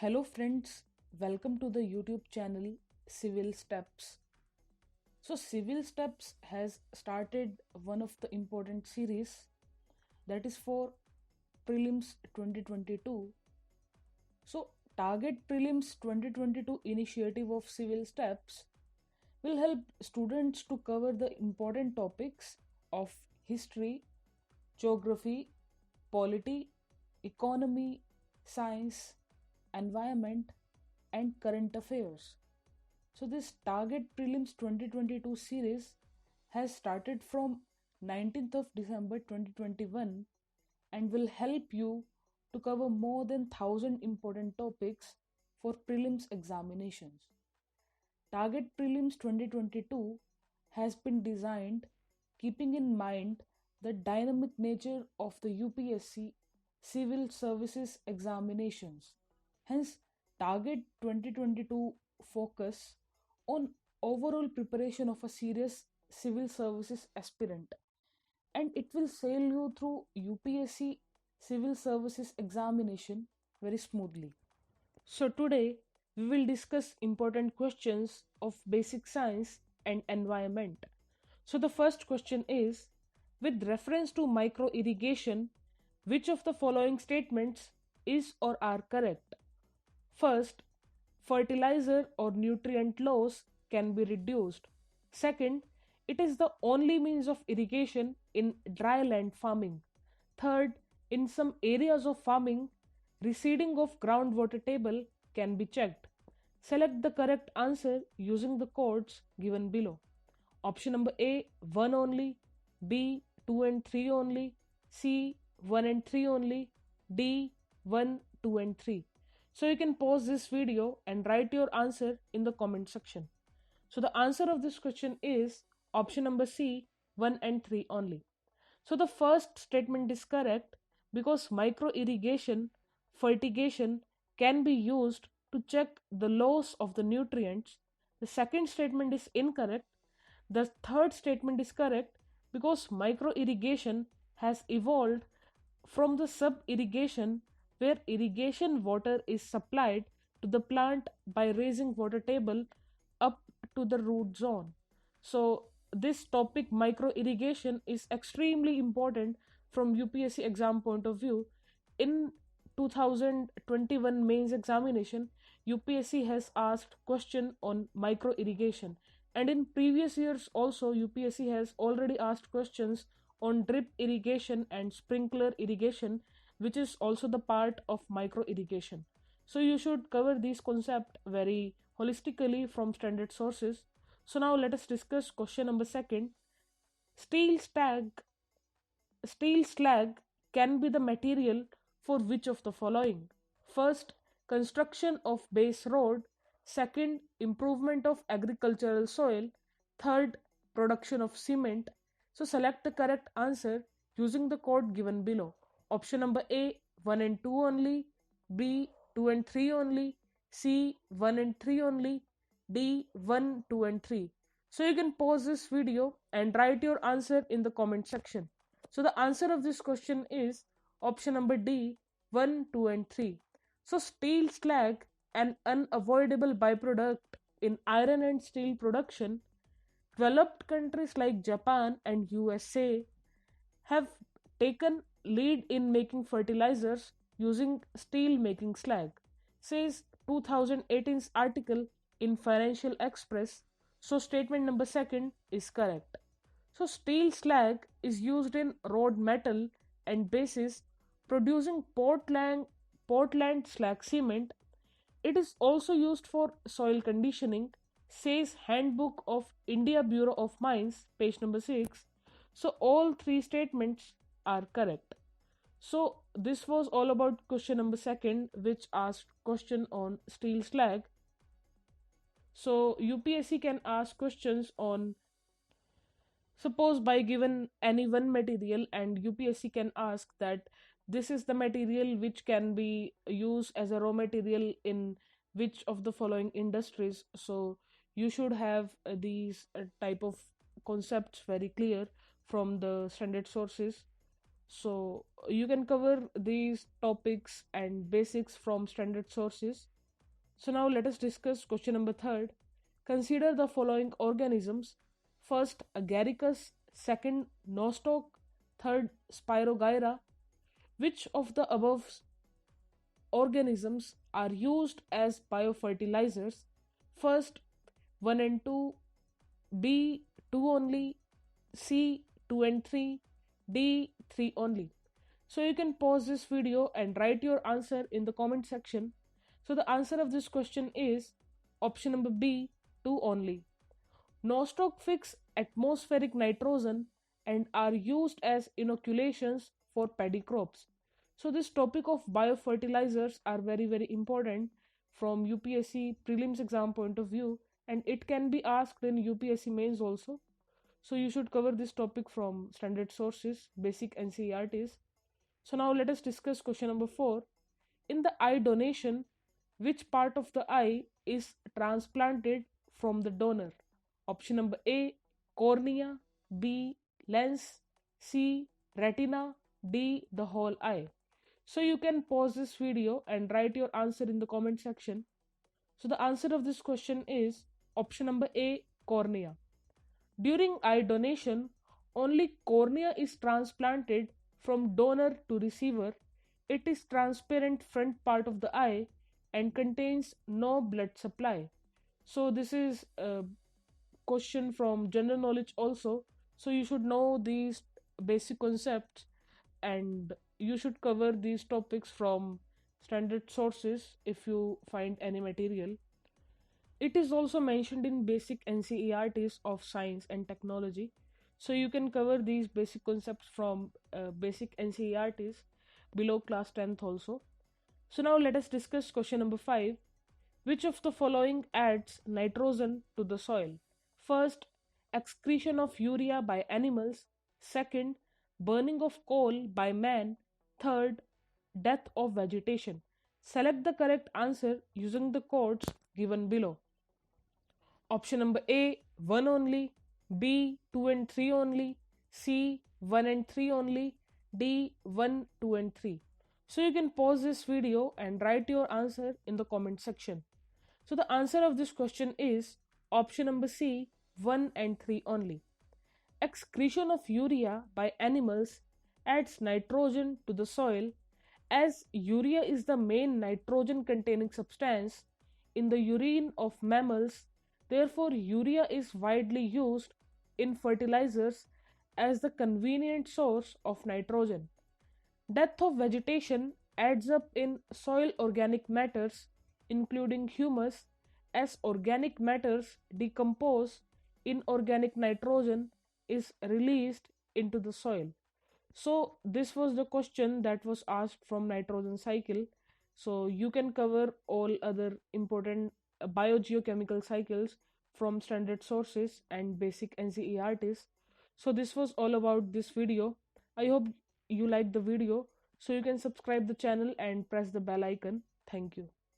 Hello friends, welcome to the YouTube channel Civil Steps. So Civil Steps has started one of the important series that is for prelims 2022. So Target Prelims 2022 initiative of Civil Steps will help students to cover the important topics of history, geography, polity, economy, science, environment and current affairs. So this Target Prelims 2022 series has started from 19th of December 2021 and will help you to cover more than 1000 important topics for prelims examinations. Target Prelims 2022 has been designed keeping in mind the dynamic nature of the UPSC civil services examinations. Hence, Target 2022 focus on overall preparation of a serious civil services aspirant, and it will sail you through UPSC civil services examination very smoothly. So today we will discuss important questions of basic science and environment. So the first question is, with reference to micro irrigation, which of the following statements is or are correct? First, fertilizer or nutrient loss can be reduced. Second, it is the only means of irrigation in dry land farming. Third, in some areas of farming, receding of groundwater table can be checked. Select the correct answer using the codes given below. Option number A, 1 only, B, 2 and 3 only, C, 1 and 3 only, D, 1, 2 and 3. So you can pause this video and write your answer in the comment section. So the answer of this question is option number C, 1 and 3 only. So the first statement is correct because micro irrigation, fertigation can be used to check the loss of the nutrients. The second statement is incorrect. The third statement is correct because micro irrigation has evolved from the sub irrigation, where irrigation water is supplied to the plant by raising water table up to the root zone. So this topic micro irrigation is extremely important from UPSC exam point of view. In 2021 mains examination, UPSC has asked question on micro irrigation, and in previous years also UPSC has already asked questions on drip irrigation and sprinkler irrigation, which is also the part of micro irrigation. So you should cover these concepts very holistically from standard sources. So now let us discuss question number second. Steel slag Steel slag can be the material for which of the following? First, construction of base road. Second, improvement of agricultural soil. Third, production of cement. So select the correct answer using the code given below. Option number A, 1 and 2 only. B, 2 and 3 only. C, 1 and 3 only. D, 1, 2 and 3. So you can pause this video and write your answer in the comment section. So the answer of this question is option number D, 1, 2 and 3. So steel slag, an unavoidable byproduct in iron and steel production, developed countries like Japan and USA have taken lead in making fertilizers using steel making slag, says 2018's article in Financial Express. So statement number second is correct. So steel slag is used in road metal and bases, producing Portland slag cement. It is also used for soil conditioning, says Handbook of India Bureau of Mines, page number 6. So all three statements are correct. So this was all about question number second, which asked question on steel slag. So UPSC can ask questions on, suppose by given any one material, and UPSC can ask that this is the material which can be used as a raw material in which of the following industries. So you should have these type of concepts very clear from the standard sources. So you can cover these topics and basics from standard sources. So now let us discuss question number third. Consider the following organisms. First, Agaricus. Second, Nostoc. Third, Spirogyra. Which of the above organisms are used as biofertilizers? First, 1 and 2, B, 2 only, C, 2 and 3, D, 3 only. So you can pause this video and write your answer in the comment section. So the answer of this question is option number B, 2 only. Nostoc fix atmospheric nitrogen and are used as inoculations for paddy crops. So this topic of biofertilizers are very important from UPSC prelims exam point of view, and it can be asked in UPSC mains also. So you should cover this topic from standard sources, basic NCERTs. So now let us discuss question number 4. In the eye donation, which part of the eye is transplanted from the donor? Option number A, cornea, B, lens, C, retina, D, the whole eye. So you can pause this video and write your answer in the comment section. So the answer of this question is option number A, cornea. During eye donation, only cornea is transplanted from donor to receiver. It is transparent front part of the eye and contains no blood supply. So this is a question from general knowledge also. So you should know these basic concepts, and you should cover these topics from standard sources if you find any material. It is also mentioned in basic NCERTs of science and technology. So you can cover these basic concepts from basic NCERTs below class 10th also. So now let us discuss question number 5. Which of the following adds nitrogen to the soil? First, excretion of urea by animals. Second, burning of coal by man. Third, death of vegetation. Select the correct answer using the codes given below. Option number A, 1 only, B, 2 and 3 only, C, 1 and 3 only, D, 1, 2 and 3. So you can pause this video and write your answer in the comment section. So the answer of this question is option number C, 1 and 3 only. Excretion of urea by animals adds nitrogen to the soil, as urea is the main nitrogen containing substance in the urine of mammals. Therefore, urea is widely used in fertilizers as the convenient source of nitrogen. Death of vegetation adds up in soil organic matters, including humus, as organic matters decompose, inorganic nitrogen is released into the soil. So this was the question that was asked from nitrogen cycle. So you can cover all other important biogeochemical cycles from standard sources and basic NCERTs. So this was all about this video. I hope you liked the video. So you can subscribe the channel and press the bell icon. Thank you.